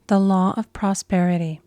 The law of prosperity.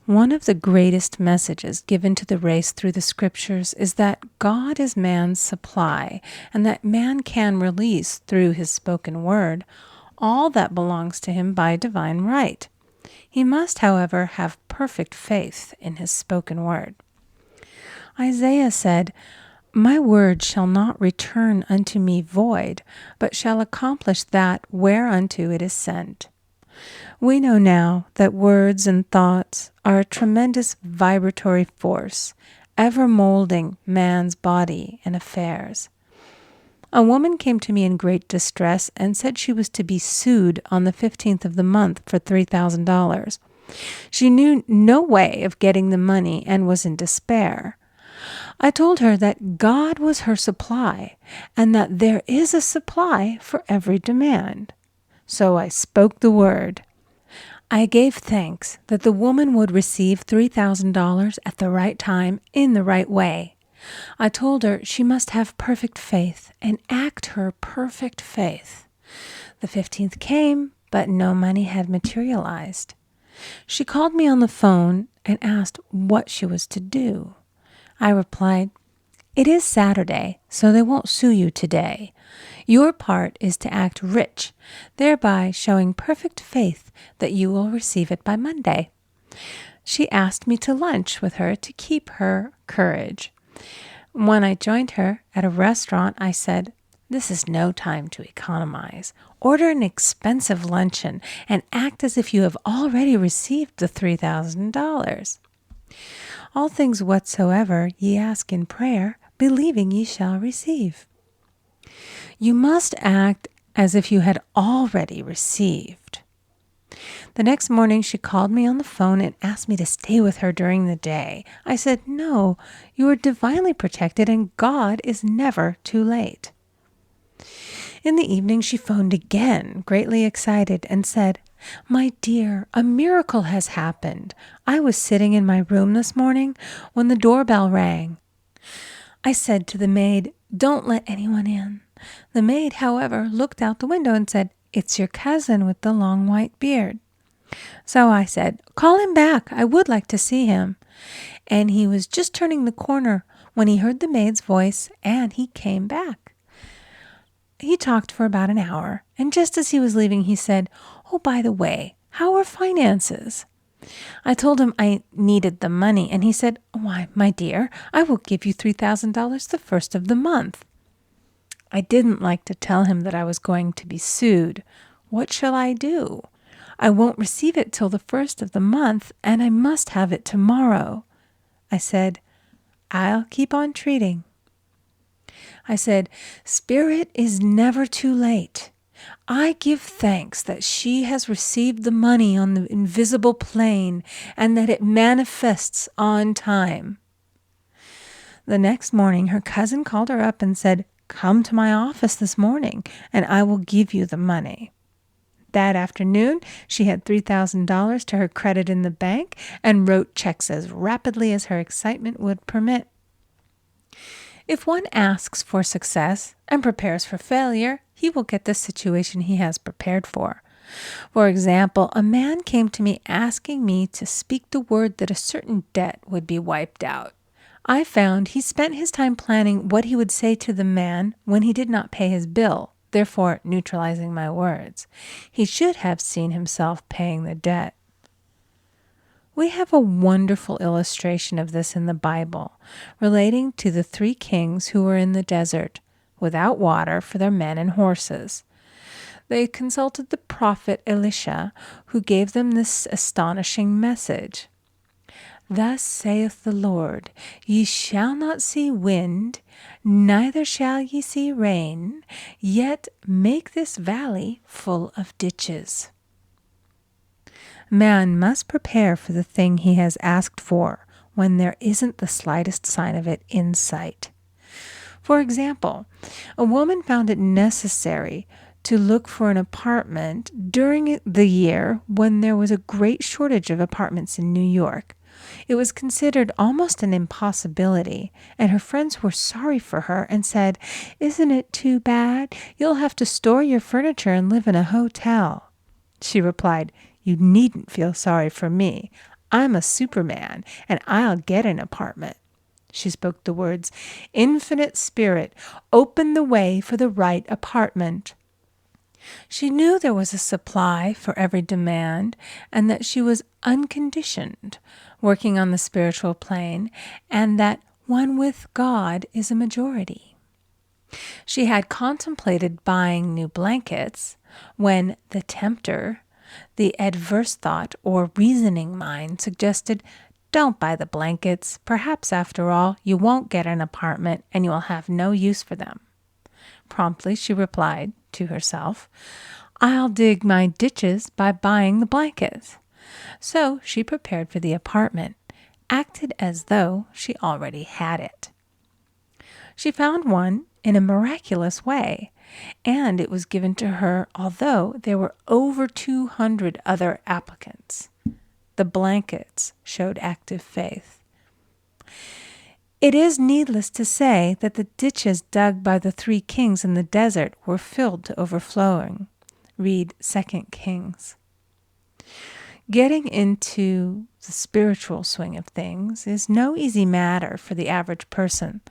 One of the greatest messages given to the race through the scriptures is that God is man's supply, and that man can release through his spoken word all that belongs to him by divine right. He must, however, have perfect faith in his spoken word. Isaiah said, "My word shall not return unto me void, but shall accomplish that whereunto it is sent." We know now that words and thoughts are a tremendous vibratory force, ever molding man's body and affairs. A woman came to me in great distress and said she was to be sued on the 15th of the month for $3,000. She knew no way of getting the money and was in despair. I told her that God was her supply and that there is a supply for every demand. So I spoke the word. I gave thanks that the woman would receive $3,000 at the right time in the right way. I told her she must have perfect faith and act her perfect faith. The 15th came, but no money had materialized. She called me on the phone and asked what she was to do. I replied, "It is Saturday, so they won't sue you today. Your part is to act rich, thereby showing perfect faith that you will receive it by Monday." She asked me to lunch with her to keep her courage. When I joined her at a restaurant, I said, "This is no time to economize. Order an expensive luncheon and act as if you have already received the $3,000. All things whatsoever ye ask in prayer, believing ye shall receive." You must act as if you had already received. The next morning she called me on the phone and asked me to stay with her during the day. I said, "No, you are divinely protected and God is never too late." In the evening she phoned again, greatly excited, and said, "My dear, a miracle has happened. I was sitting in my room this morning when the doorbell rang. I said to the maid, 'Don't let anyone in.' The maid, however, looked out the window and said, 'It's your cousin with the long white beard.' So I said, 'Call him back. I would like to see him.' And he was just turning the corner when he heard the maid's voice, and he came back. He talked for about an hour, and just as he was leaving, he said, 'Oh, by the way, how are finances?' I told him I needed the money, and he said, 'Why, my dear, I will give you $3,000 the first of the month.' I didn't like to tell him that I was going to be sued. What shall I do? I won't receive it till the first of the month, and I must have it tomorrow. I said, 'I'll keep on treating.' I said, 'Spirit is never too late. I give thanks that she has received the money on the invisible plane and that it manifests on time.' The next morning, her cousin called her up and said, 'Come to my office this morning, and I will give you the money.' That afternoon, she had $3,000 to her credit in the bank and wrote checks as rapidly as her excitement would permit. If one asks for success and prepares for failure, he will get the situation he has prepared for. For example, a man came to me asking me to speak the word that a certain debt would be wiped out. I found he spent his time planning what he would say to the man when he did not pay his bill, therefore neutralizing my words. He should have seen himself paying the debt. We have a wonderful illustration of this in the Bible, relating to the 3 kings who were in the desert, without water for their men and horses. They consulted the prophet Elisha, who gave them this astonishing message. "Thus saith the Lord, ye shall not see wind, neither shall ye see rain, yet make this valley full of ditches." Man must prepare for the thing he has asked for when there isn't the slightest sign of it in sight. For example, a woman found it necessary to look for an apartment during the year when there was a great shortage of apartments in New York. It was considered almost an impossibility, and her friends were sorry for her and said, "Isn't it too bad? You'll have to store your furniture and live in a hotel." She replied, You needn't feel sorry for me. I'm a Superman, and I'll get an apartment." She spoke the words, "Infinite Spirit, open the way for the right apartment." She knew there was a supply for every demand, and that she was unconditioned, working on the spiritual plane, and that one with God is a majority. She had contemplated buying new blankets when the tempter, the adverse thought or reasoning mind, suggested, "Don't buy the blankets. Perhaps, after all, you won't get an apartment and you will have no use for them." Promptly she replied to herself, "I'll dig my ditches by buying the blankets." So she prepared for the apartment, acted as though she already had it. She found one in a miraculous way, and it was given to her although there were over 200 other applicants. The blankets showed active faith. It is needless to say that the ditches dug by the 3 kings in the desert were filled to overflowing. Read 2 Kings. Getting into the spiritual swing of things is no easy matter for the average person.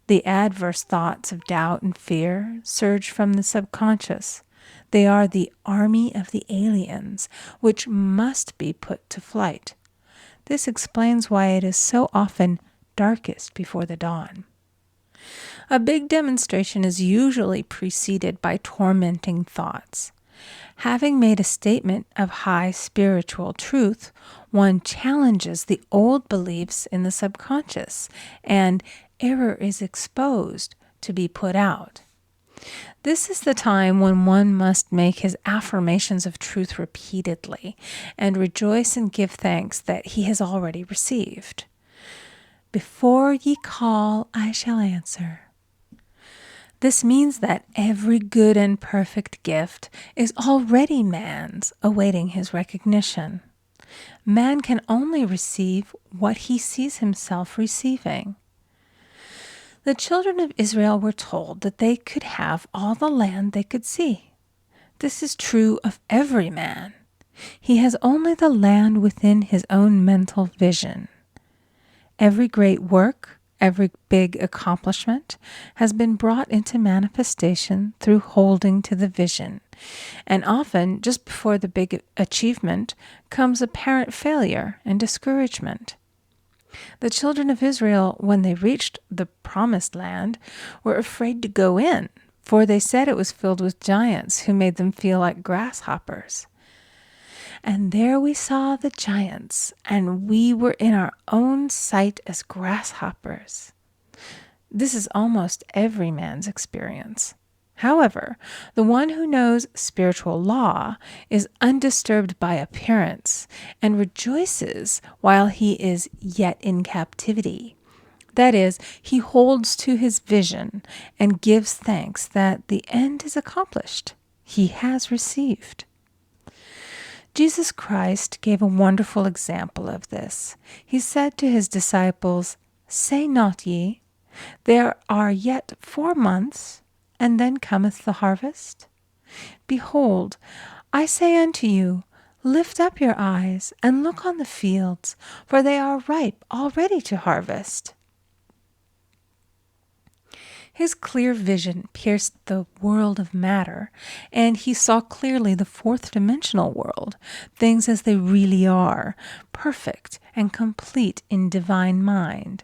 The adverse thoughts of doubt and fear surge from the subconscious. They are the army of the aliens, which must be put to flight. This explains why it is so often darkest before the dawn. A big demonstration is usually preceded by tormenting thoughts. Having made a statement of high spiritual truth, one challenges the old beliefs in the subconscious, and error is exposed to be put out. This is the time when one must make his affirmations of truth repeatedly and rejoice and give thanks that he has already received. "Before ye call, I shall answer." This means that every good and perfect gift is already man's, awaiting his recognition. Man can only receive what he sees himself receiving. The children of Israel were told that they could have all the land they could see. This is true of every man. He has only the land within his own mental vision. Every great work, every big accomplishment has been brought into manifestation through holding to the vision. And often, just before the big achievement, comes apparent failure and discouragement. The children of Israel, when they reached the promised land, were afraid to go in, for they said it was filled with giants who made them feel like grasshoppers. "And there we saw the giants, and we were in our own sight as grasshoppers." This is almost every man's experience. However, the one who knows spiritual law is undisturbed by appearance and rejoices while he is yet in captivity. That is, he holds to his vision and gives thanks that the end is accomplished. He has received. Jesus Christ gave a wonderful example of this. He said to his disciples, "Say not ye, there are yet 4 months, and then cometh the harvest? Behold, I say unto you, lift up your eyes, and look on the fields, for they are ripe already to harvest." His clear vision pierced the world of matter, and he saw clearly the 4th-dimensional world, things as they really are, perfect and complete in divine mind.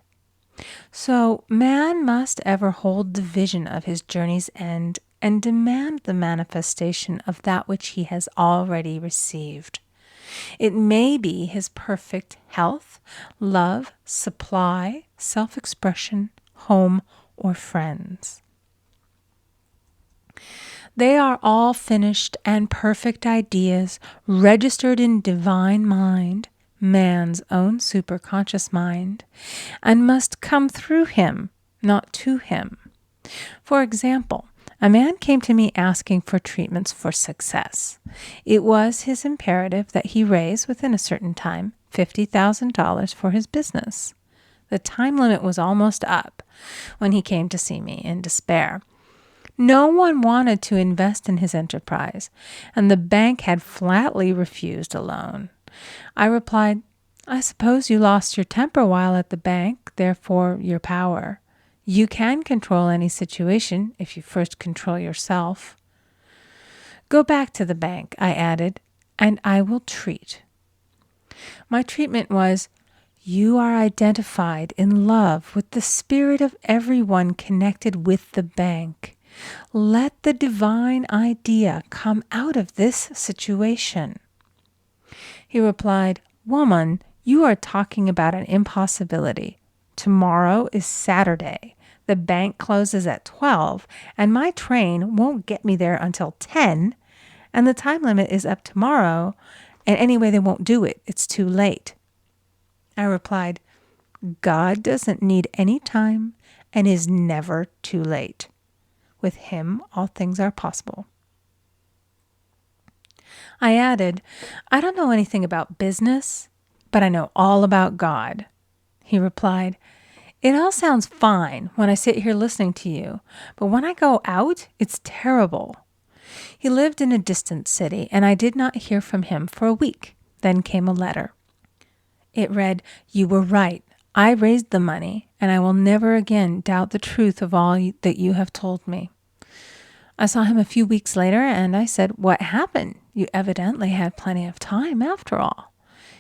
So man must ever hold the vision of his journey's end and demand the manifestation of that which he has already received. It may be his perfect health, love, supply, self-expression, home, or friends. They are all finished and perfect ideas registered in divine mind, man's own superconscious mind, and must come through him, not to him. For example, a man came to me asking for treatments for success. It was his imperative that he raise, within a certain time, $50,000 for his business. The time limit was almost up when he came to see me in despair. No one wanted to invest in his enterprise, and the bank had flatly refused a loan. I replied, I suppose you lost your temper while at the bank, therefore your power. You can control any situation if you first control yourself. Go back to the bank, I added, and I will treat. My treatment was, you are identified in love with the spirit of everyone connected with the bank. Let the divine idea come out of this situation. He replied, Woman, you are talking about an impossibility. Tomorrow is Saturday. The bank closes at 12, and my train won't get me there until 10, and the time limit is up tomorrow, and anyway, they won't do it. It's too late. I replied, God doesn't need any time and is never too late. With him, all things are possible. I added, I don't know anything about business, but I know all about God. He replied, it all sounds fine when I sit here listening to you, but when I go out, it's terrible. He lived in a distant city, and I did not hear from him for a week. Then came a letter. It read, You were right. I raised the money, and I will never again doubt the truth of all that you have told me. I saw him a few weeks later, and I said, What happened? You evidently had plenty of time after all.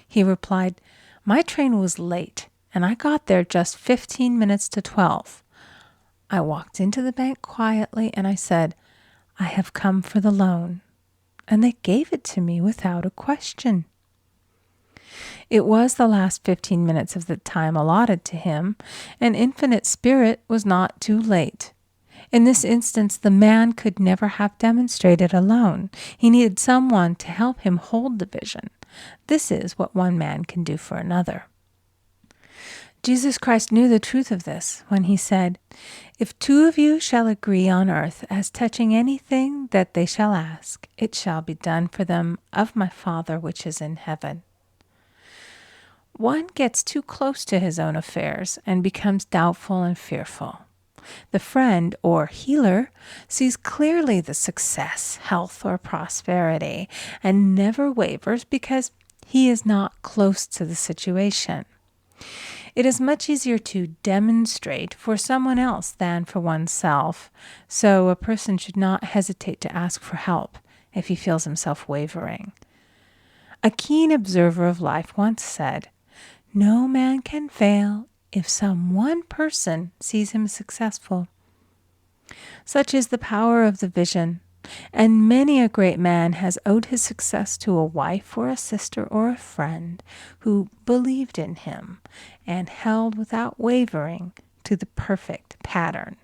He replied, My train was late, and I got there just 15 minutes to 12. I walked into the bank quietly, and I said, I have come for the loan. And they gave it to me without a question. It was the last 15 minutes of the time allotted to him, and Infinite Spirit was not too late. In this instance, the man could never have demonstrated alone. He needed someone to help him hold the vision. This is what one man can do for another. Jesus Christ knew the truth of this when he said, If two of you shall agree on earth as touching anything that they shall ask, it shall be done for them of my Father which is in heaven. One gets too close to his own affairs and becomes doubtful and fearful. The friend or healer sees clearly the success, health, or prosperity and never wavers because he is not close to the situation. It is much easier to demonstrate for someone else than for oneself, so a person should not hesitate to ask for help if he feels himself wavering. A keen observer of life once said, No man can fail if some one person sees him successful. Such is the power of the vision, and many a great man has owed his success to a wife or a sister or a friend who believed in him and held without wavering to the perfect pattern.